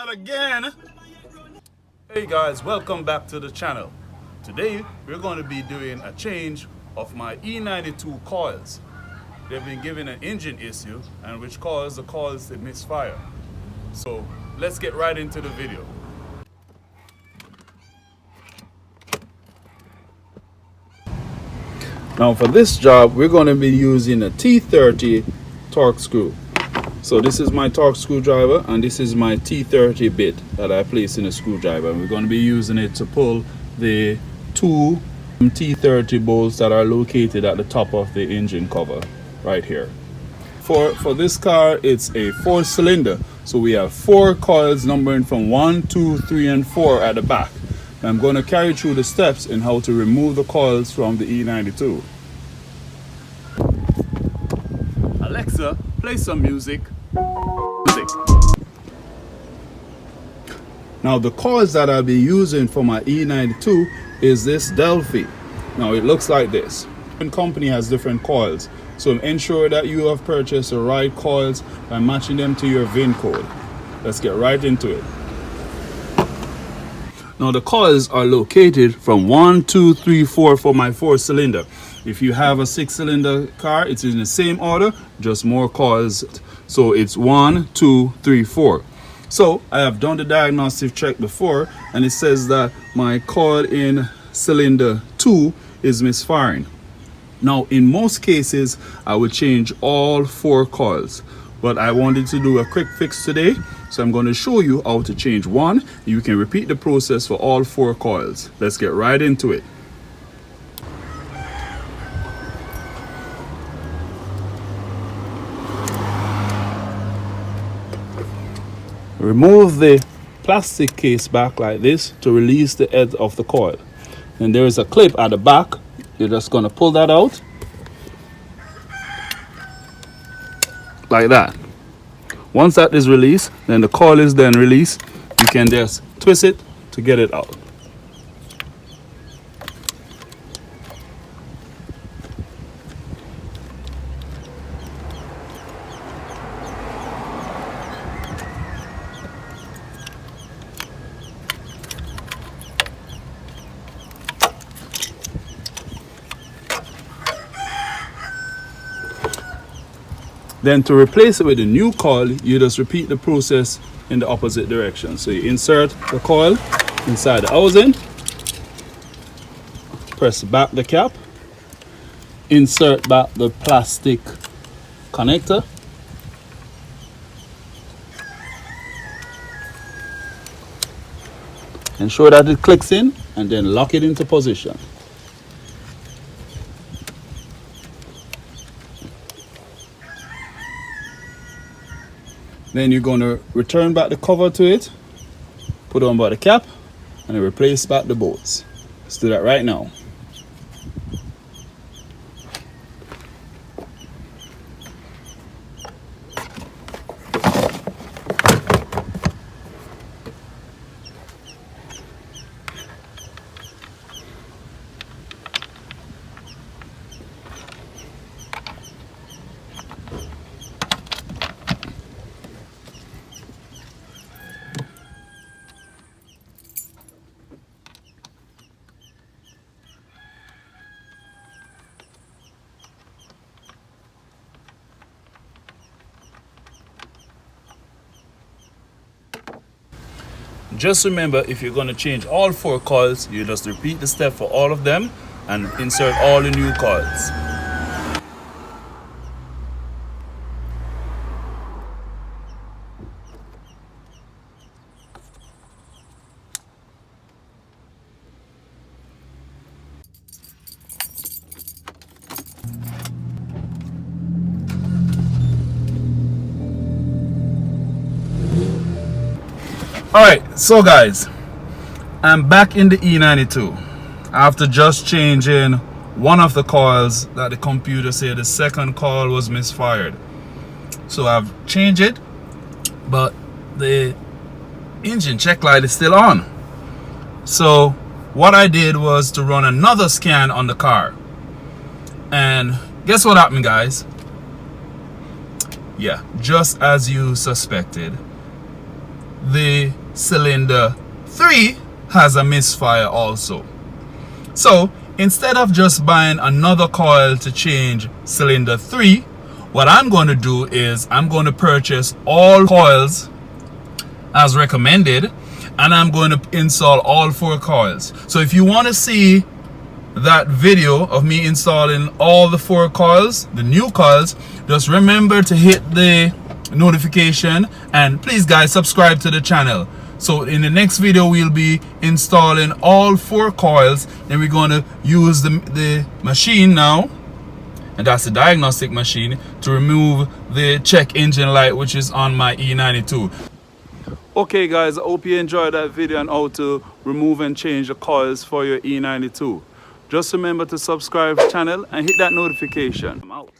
that again. Hey guys, welcome back to the channel. Today we're going to be doing a change of my E92 coils. They've been given an engine issue and which caused the coils to misfire. So let's get right into the video. Now for this job we're going to be using a T30 torque screw. So this is my torque screwdriver and this is my T30 bit that I place in a screwdriver. We're going to be using it to pull the two T30 bolts that are located at the top of the engine cover right here. For this car, it's a 4-cylinder. So we have 4 coils numbering from 1, 2, 3, and 4 at the back. I'm going to carry through the steps in how to remove the coils from the E92. Alexa, play some music. Now the coils that I'll be using for my E92 is this Delphi. Now it looks like this. Different company has different coils, so ensure that you have purchased the right coils by matching them to your VIN code. Let's get right into it. Now the coils are located from 1, 2, 3, 4 for my 4-cylinder. If you have a 6-cylinder car, it's in the same order, just more coils. So it's 1, 2, 3, 4. So I have done the diagnostic check before and it says that my coil in cylinder 2 is misfiring. Now in most cases I would change all 4 coils, but I wanted to do a quick fix today, so I'm going to show you how to change one. You can repeat the process for all 4 coils. Let's get right into it. Remove the plastic case back like this to release the head of the coil. And there is a clip at the back. You're just going to pull that out like that. Once that is released, then the coil is then released. You can just twist it to get it out. Then to replace it with a new coil, you just repeat the process in the opposite direction. So you insert the coil inside the housing, press back the cap, insert back the plastic connector, ensure that it clicks in, and then lock it into position. Then you're going to return back the cover to it, put on by the cap, and then replace back the bolts. Let's do that right now. Just remember, if you're going to change all 4 coils, you just repeat the step for all of them and insert all the new coils. Alright, so guys, I'm back in the E92 after just changing one of the coils that the computer said the second coil was misfired. So I've changed it, but the engine check light is still on. So what I did was to run another scan on the car, and guess what happened, guys? Yeah, just as you suspected, the cylinder 3 has a misfire also. So instead of just buying another coil to change cylinder 3, what I'm going to do is I'm going to purchase all coils as recommended, and I'm going to install all 4 coils. So if you want to see that video of me installing all the 4 coils, the new coils, just remember to hit the notification, and please guys subscribe to the channel. So in the next video we'll be installing all 4 coils, and we're going to use the machine now, and that's the diagnostic machine, to remove the check engine light which is on my E92. Okay guys, I hope you enjoyed that video on how to remove and change the coils for your E92. Just remember to subscribe to the channel and hit that notification. I'm out.